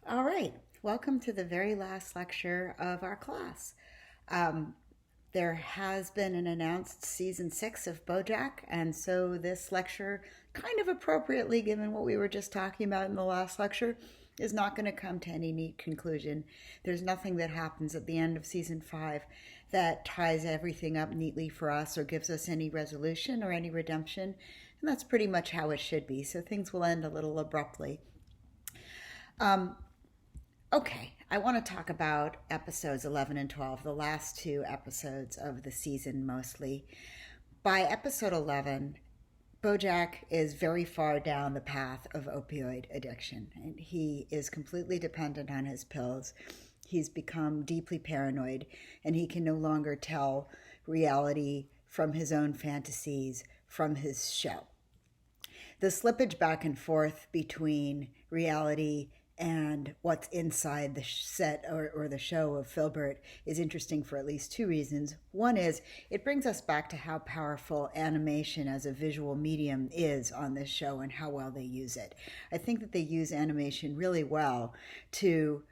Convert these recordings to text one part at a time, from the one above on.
All right, welcome to the very last lecture of our class. Um, there has been an announced season 6 of Bojack, and so this lecture, kind of appropriately given what we were just talking about in the last lecture, is not going to come to any neat conclusion. There's nothing that happens at the end of season 5 that ties everything up neatly for us or gives us any resolution or any redemption, and that's pretty much how it should be, so things will end a little abruptly. Um, Okay, I want to talk about episodes 11 and 12, the last two episodes of the season mostly. By episode 11, Bojack is very far down the path of opioid addiction, and he is completely dependent on his pills. He's become deeply paranoid, and he can no longer tell reality from his own fantasies from his show. The slippage back and forth between reality and what's inside the set or the show of Filbert is interesting for at least two reasons. One is it brings us back to how powerful animation as a visual medium is on this show and how well they use it. I think that they use animation really well to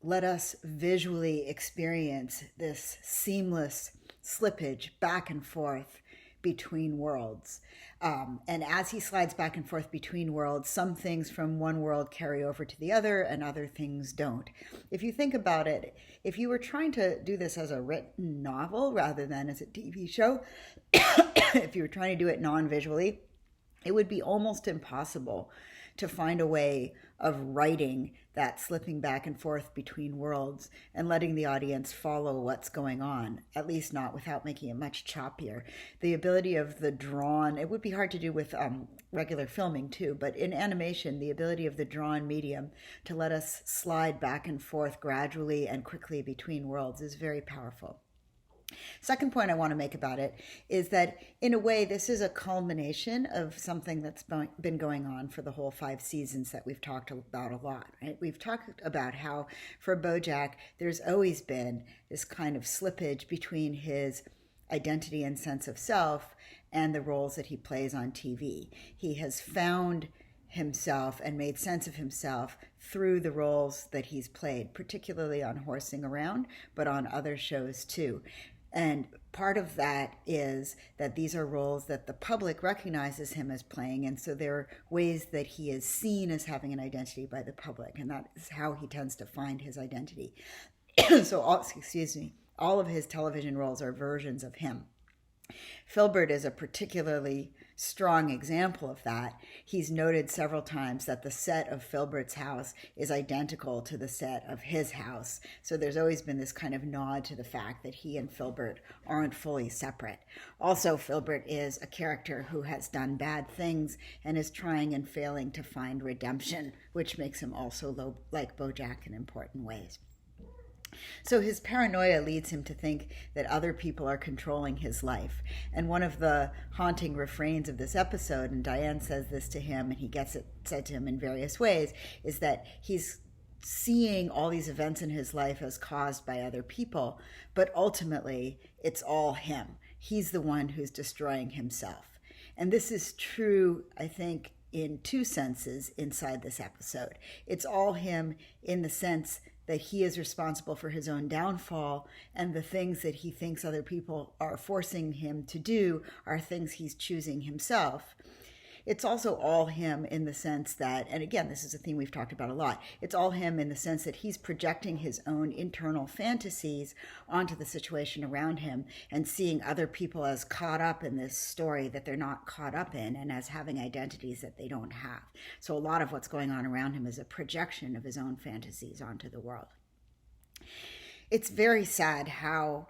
let us visually experience this seamless slippage back and forth between worlds. And as he slides back and forth between worlds, some things from one world carry over to the other and other things don't. If you think about it, if you were trying to do this as a written novel rather than as a TV show, if you were trying to do it non-visually, it would be almost impossible to find a way of writing that slipping back and forth between worlds and letting the audience follow what's going on, at least not without making it much choppier. The ability of the drawn, it would be hard to do with regular filming too, but in animation, the ability of the drawn medium to let us slide back and forth gradually and quickly between worlds is very powerful. Second point I want to make about it is that, in a way, this is a culmination of something that's been going on for the whole 5 seasons that we've talked about a lot. Right? We've talked about how, for Bojack, there's always been this kind of slippage between his identity and sense of self and the roles that he plays on TV. He has found himself and made sense of himself through the roles that he's played, particularly on Horsing Around, but on other shows too. And part of that is that these are roles that the public recognizes him as playing, and so there are ways that he is seen as having an identity by the public, and that is how he tends to find his identity. So, all of his television roles are versions of him. Filbert is a particularly strong example of that. He's noted several times that the set of Filbert's house is identical to the set of his house. So there's always been this kind of nod to the fact that he and Filbert aren't fully separate. Also, Filbert is a character who has done bad things and is trying and failing to find redemption, which makes him also like Bojack in important ways. So his paranoia leads him to think that other people are controlling his life. And one of the haunting refrains of this episode, and Diane says this to him, and he gets it said to him in various ways, is that he's seeing all these events in his life as caused by other people, but ultimately it's all him. He's the one who's destroying himself. And this is true, I think, in two senses inside this episode. It's all him in the sense that he is responsible for his own downfall, and the things that he thinks other people are forcing him to do are things he's choosing himself. It's also all him in the sense that, and again, this is a theme we've talked about a lot, it's all him in the sense that he's projecting his own internal fantasies onto the situation around him and seeing other people as caught up in this story that they're not caught up in and as having identities that they don't have. So a lot of what's going on around him is a projection of his own fantasies onto the world. It's very sad how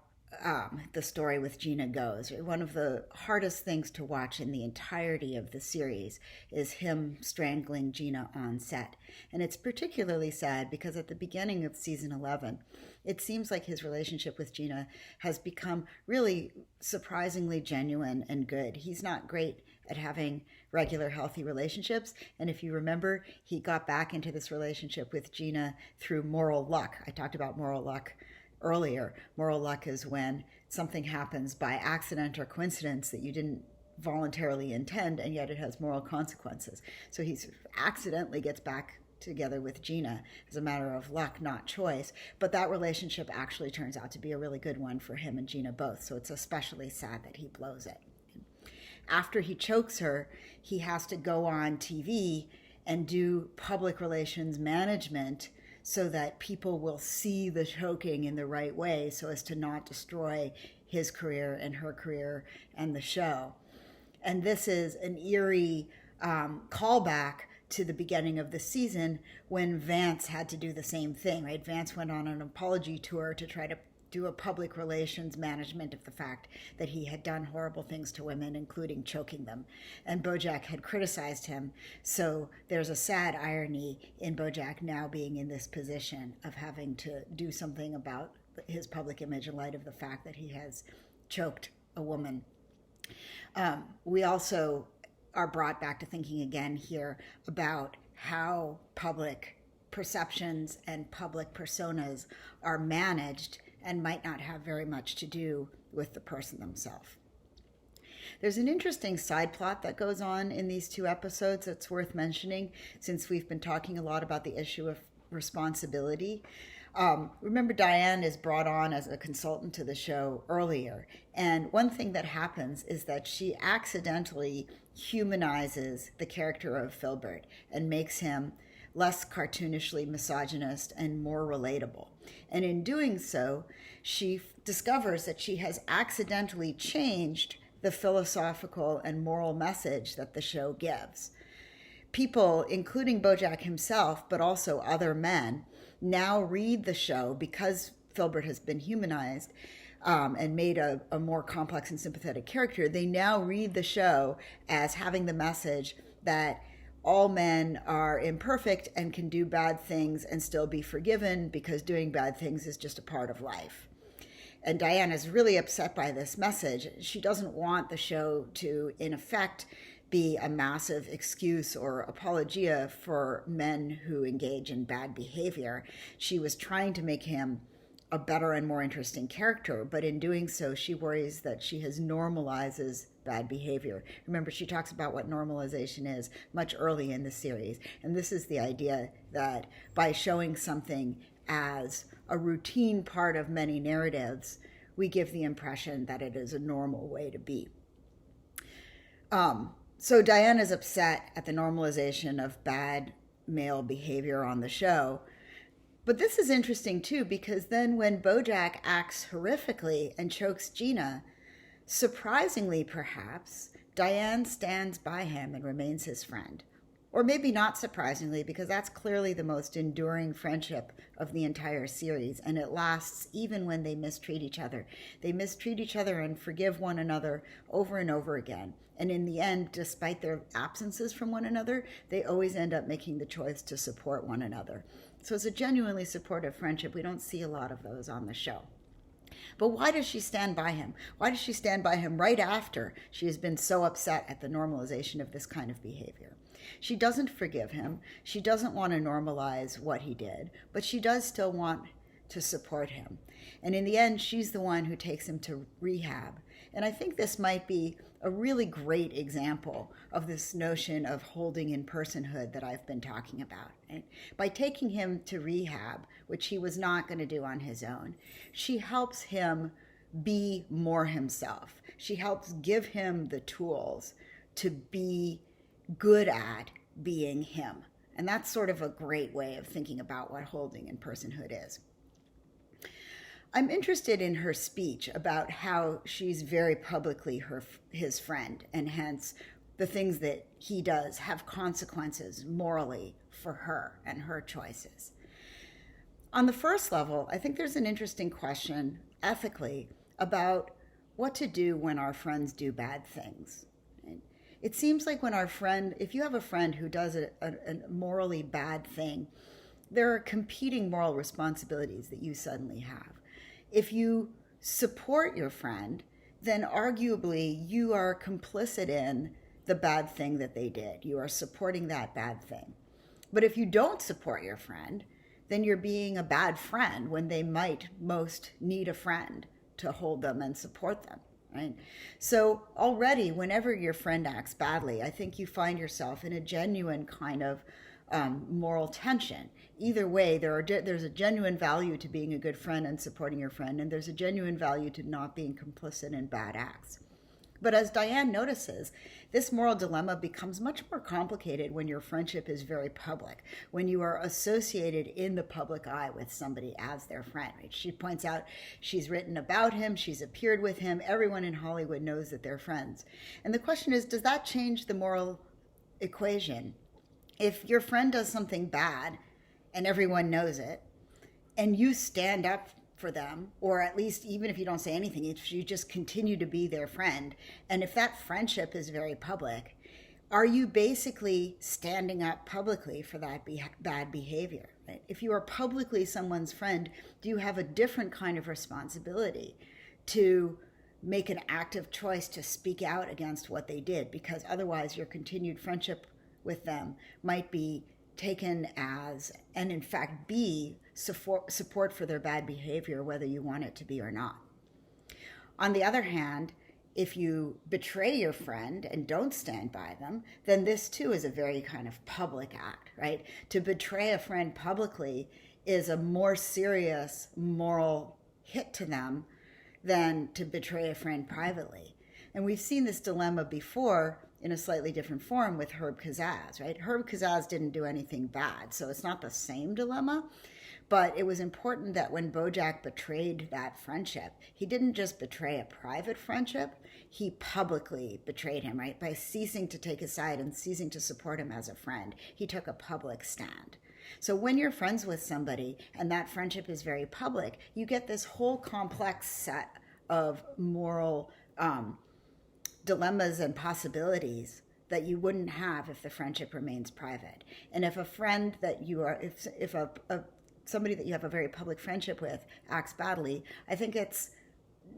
the story with Gina goes. One of the hardest things to watch in the entirety of the series is him strangling Gina on set. And it's particularly sad because at the beginning of season 11, it seems like his relationship with Gina has become really surprisingly genuine and good. He's not great at having regular, healthy relationships. And if you remember, he got back into this relationship with Gina through moral luck. I talked about moral luck earlier. Moral luck is when something happens by accident or coincidence that you didn't voluntarily intend, and yet it has moral consequences. So he accidentally gets back together with Gina as a matter of luck, not choice. But that relationship actually turns out to be a really good one for him and Gina both. So it's especially sad that he blows it. After he chokes her, he has to go on TV and do public relations management so that people will see the choking in the right way so as to not destroy his career and her career and the show. And this is an eerie callback to the beginning of the season when Vance had to do the same thing, right? Vance went on an apology tour to try to do a public relations management of the fact that he had done horrible things to women, including choking them. And Bojack had criticized him. So there's a sad irony in Bojack now being in this position of having to do something about his public image in light of the fact that he has choked a woman. We also are brought back to thinking again here about how public perceptions and public personas are managed and might not have very much to do with the person themselves. There's an interesting side plot that goes on in these two episodes that's worth mentioning, since we've been talking a lot about the issue of responsibility. Remember, Diane is brought on as a consultant to the show earlier, and one thing that happens is that she accidentally humanizes the character of Filbert and makes him less cartoonishly misogynist and more relatable. And in doing so, she discovers that she has accidentally changed the philosophical and moral message that the show gives. People, including Bojack himself, but also other men, now read the show because Filbert has been humanized and made a more complex and sympathetic character. They now read the show as having the message that all men are imperfect and can do bad things and still be forgiven because doing bad things is just a part of life. And Diane is really upset by this message. She doesn't want the show to, in effect, be a massive excuse or apologia for men who engage in bad behavior. She was trying to make him a better and more interesting character, but in doing so, she worries that she has normalizes bad behavior. Remember, she talks about what normalization is much early in the series, and this is the idea that by showing something as a routine part of many narratives, we give the impression that it is a normal way to be. So Diane is upset at the normalization of bad male behavior on the show. But this is interesting too, because then when Bojack acts horrifically and chokes Gina, surprisingly perhaps, Diane stands by him and remains his friend. Or maybe not surprisingly, because that's clearly the most enduring friendship of the entire series, and it lasts even when they mistreat each other. They mistreat each other and forgive one another over and over again. And in the end, despite their absences from one another, they always end up making the choice to support one another. So it's a genuinely supportive friendship. We don't see a lot of those on the show. But why does she stand by him? Why does she stand by him right after she has been so upset at the normalization of this kind of behavior? She doesn't forgive him. She doesn't want to normalize what he did, but she does still want to support him. And in the end, she's the one who takes him to rehab. And I think this might be a really great example of this notion of holding in personhood that I've been talking about. Right? By taking him to rehab, which he was not going to do on his own, she helps him be more himself. She helps give him the tools to be good at being him. And that's sort of a great way of thinking about what holding in personhood is. I'm interested in her speech about how she's very publicly his friend, and hence the things that he does have consequences morally for her and her choices. On the first level, I think there's an interesting question ethically about what to do when our friends do bad things. It seems like when if you have a friend who does a morally bad thing, there are competing moral responsibilities that you suddenly have. If you support your friend, then arguably you are complicit in the bad thing that they did. You are supporting that bad thing. But if you don't support your friend, then you're being a bad friend when they might most need a friend to hold them and support them, right? So already, whenever your friend acts badly, I think you find yourself in a genuine kind of moral tension. Either way, there's a genuine value to being a good friend and supporting your friend, and there's a genuine value to not being complicit in bad acts. But as Diane notices, this moral dilemma becomes much more complicated when your friendship is very public, when you are associated in the public eye with somebody as their friend. Right? She points out she's written about him, she's appeared with him, everyone in Hollywood knows that they're friends. And the question is, does that change the moral equation? If your friend does something bad and everyone knows it, and you stand up for them, or at least even if you don't say anything, if you just continue to be their friend, and if that friendship is very public, are you basically standing up publicly for that bad behavior? Right? If you are publicly someone's friend, do you have a different kind of responsibility to make an active choice to speak out against what they did? Because otherwise your continued friendship with them might be taken as, and in fact be, support for their bad behavior, whether you want it to be or not. On the other hand, if you betray your friend and don't stand by them, then this too is a very kind of public act, right? To betray a friend publicly is a more serious moral hit to them than to betray a friend privately. And we've seen this dilemma before in a slightly different form with Herb Kazaz, right? Herb Kazaz didn't do anything bad, so it's not the same dilemma, but it was important that when Bojack betrayed that friendship, he didn't just betray a private friendship, he publicly betrayed him, right? By ceasing to take his side and ceasing to support him as a friend. He took a public stand. So when you're friends with somebody and that friendship is very public, you get this whole complex set of moral dilemmas and possibilities that you wouldn't have if the friendship remains private. And if a friend that you are, if somebody that you have a very public friendship with acts badly, I think it's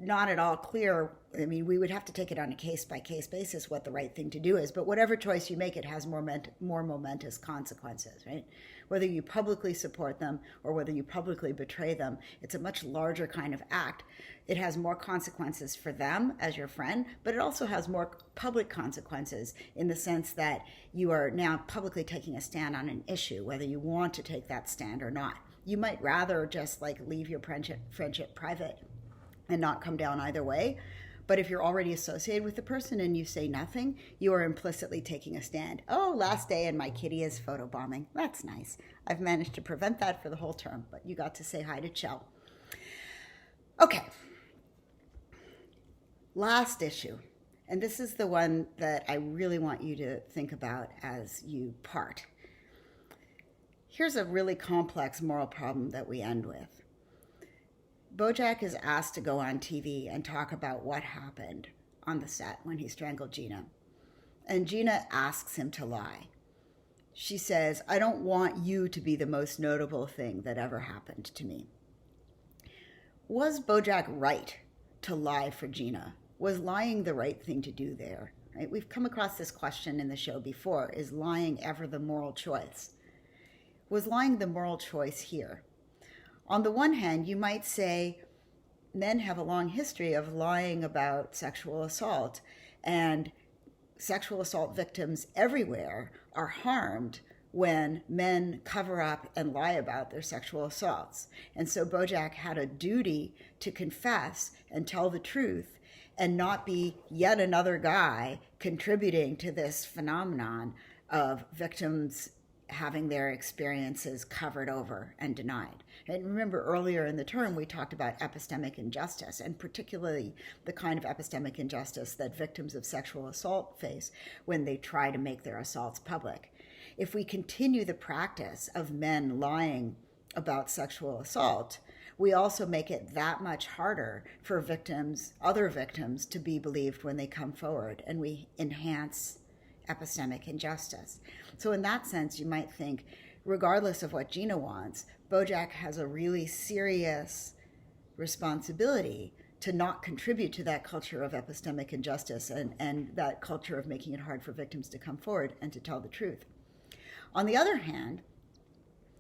not at all clear. I mean, we would have to take it on a case-by-case basis what the right thing to do is, but whatever choice you make, it has more momentous consequences, right? Whether you publicly support them or whether you publicly betray them, it's a much larger kind of act. It has more consequences for them as your friend, but it also has more public consequences in the sense that you are now publicly taking a stand on an issue, whether you want to take that stand or not. You might rather just like leave your friendship private and not come down either way. But if you're already associated with the person and you say nothing, you are implicitly taking a stand. Oh, last day and my kitty is photobombing. That's nice. I've managed to prevent that for the whole term, but you got to say hi to Chell. Okay. Last issue. And this is the one that I really want you to think about as you part. Here's a really complex moral problem that we end with. Bojack is asked to go on TV and talk about what happened on the set when he strangled Gina. And Gina asks him to lie. She says, "I don't want you to be the most notable thing that ever happened to me." Was Bojack right to lie for Gina? Was lying the right thing to do there? Right? We've come across this question in the show before. Is lying ever the moral choice? Was lying the moral choice here? On the one hand, you might say men have a long history of lying about sexual assault, and sexual assault victims everywhere are harmed when men cover up and lie about their sexual assaults. And so Bojack had a duty to confess and tell the truth and not be yet another guy contributing to this phenomenon of victims having their experiences covered over and denied. And remember earlier in the term, we talked about epistemic injustice, and particularly the kind of epistemic injustice that victims of sexual assault face when they try to make their assaults public. If we continue the practice of men lying about sexual assault, we also make it that much harder for victims, other victims, to be believed when they come forward, and we enhance epistemic injustice. So in that sense, you might think, regardless of what Gina wants, Bojack has a really serious responsibility to not contribute to that culture of epistemic injustice and that culture of making it hard for victims to come forward and to tell the truth. On the other hand,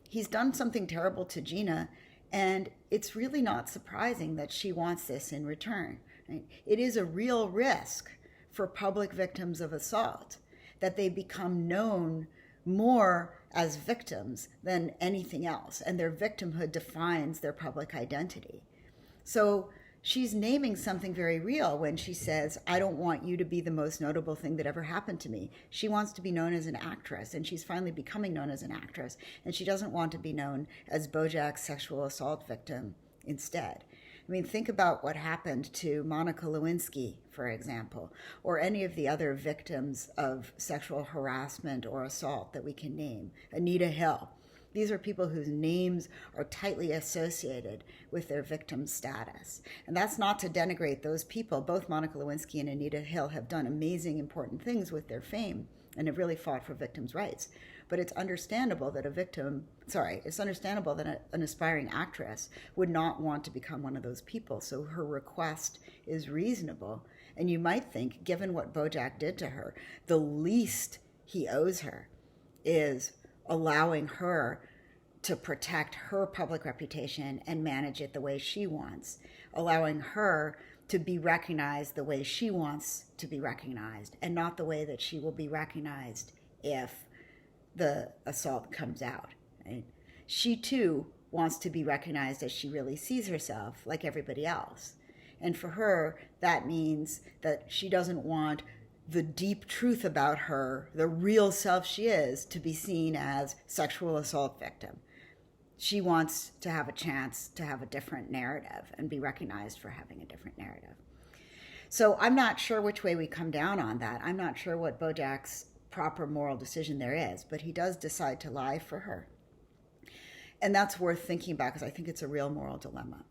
he's done something terrible to Gina, and it's really not surprising that she wants this in return. Right? It is a real risk for public victims of assault that they become known more as victims than anything else, and their victimhood defines their public identity. So she's naming something very real when she says, I don't want you to be the most notable thing that ever happened to me. She wants to be known as an actress, and she's finally becoming known as an actress, and she doesn't want to be known as Bojack's sexual assault victim instead. I mean, think about what happened to Monica Lewinsky, for example, or any of the other victims of sexual harassment or assault that we can name. Anita Hill. These are people whose names are tightly associated with their victim status. And that's not to denigrate those people. Both Monica Lewinsky and Anita Hill have done amazing, important things with their fame and have really fought for victims' rights. But it's understandable that an aspiring actress would not want to become one of those people. So her request is reasonable. And you might think, given what Bojack did to her, the least he owes her is allowing her to protect her public reputation and manage it the way she wants, allowing her to be recognized the way she wants to be recognized, and not the way that she will be recognized if the assault comes out. Right? She too wants to be recognized as she really sees herself, like everybody else. And for her, that means that she doesn't want the deep truth about her, the real self she is, to be seen as sexual assault victim. She wants to have a chance to have a different narrative and be recognized for having a different narrative. So I'm not sure which way we come down on that. I'm not sure what Bojack's proper moral decision there is, but he does decide to lie for her. And that's worth thinking about because I think it's a real moral dilemma.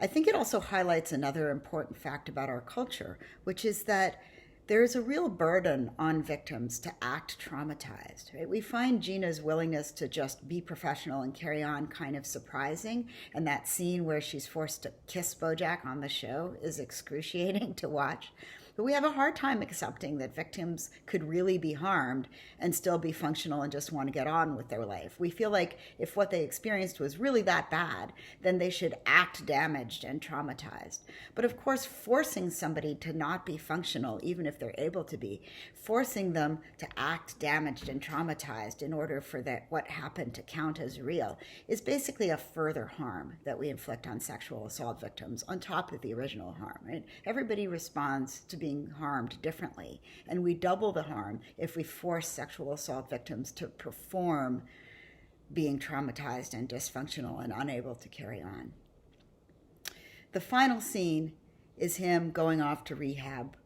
I think it also highlights another important fact about our culture, which is that there is a real burden on victims to act traumatized. Right? We find Gina's willingness to just be professional and carry on kind of surprising, and that scene where she's forced to kiss Bojack on the show is excruciating to watch. But we have a hard time accepting that victims could really be harmed and still be functional and just want to get on with their life. We feel like if what they experienced was really that bad, then they should act damaged and traumatized. But of course, forcing somebody to not be functional, even if they're able to be, forcing them to act damaged and traumatized in order for what happened to count as real, is basically a further harm that we inflict on sexual assault victims on top of the original harm. Right? Everybody responds to being harmed differently, and we double the harm if we force sexual assault victims to perform being traumatized and dysfunctional and unable to carry on. The final scene is him going off to rehab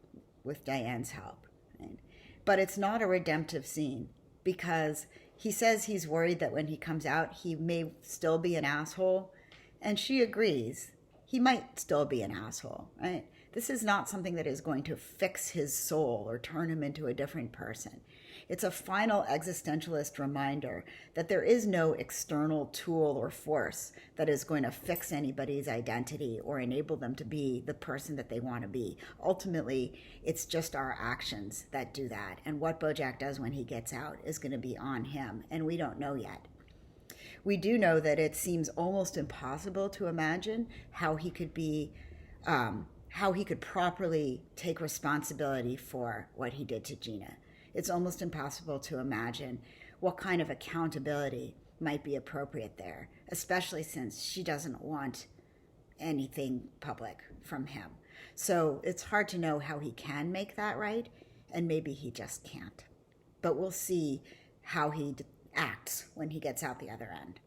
with Diane's help. Right? But it's not a redemptive scene because he says he's worried that when he comes out, he may still be an asshole, and she agrees. He might still be an asshole, right? This is not something that is going to fix his soul or turn him into a different person. It's a final existentialist reminder that there is no external tool or force that is going to fix anybody's identity or enable them to be the person that they want to be. Ultimately, it's just our actions that do that. And what Bojack does when he gets out is going to be on him, and we don't know yet. We do know that it seems almost impossible to imagine how he could properly take responsibility for what he did to Gina. It's almost impossible to imagine what kind of accountability might be appropriate there, especially since she doesn't want anything public from him. So it's hard to know how he can make that right, and maybe he just can't. But we'll see how he acts when he gets out the other end.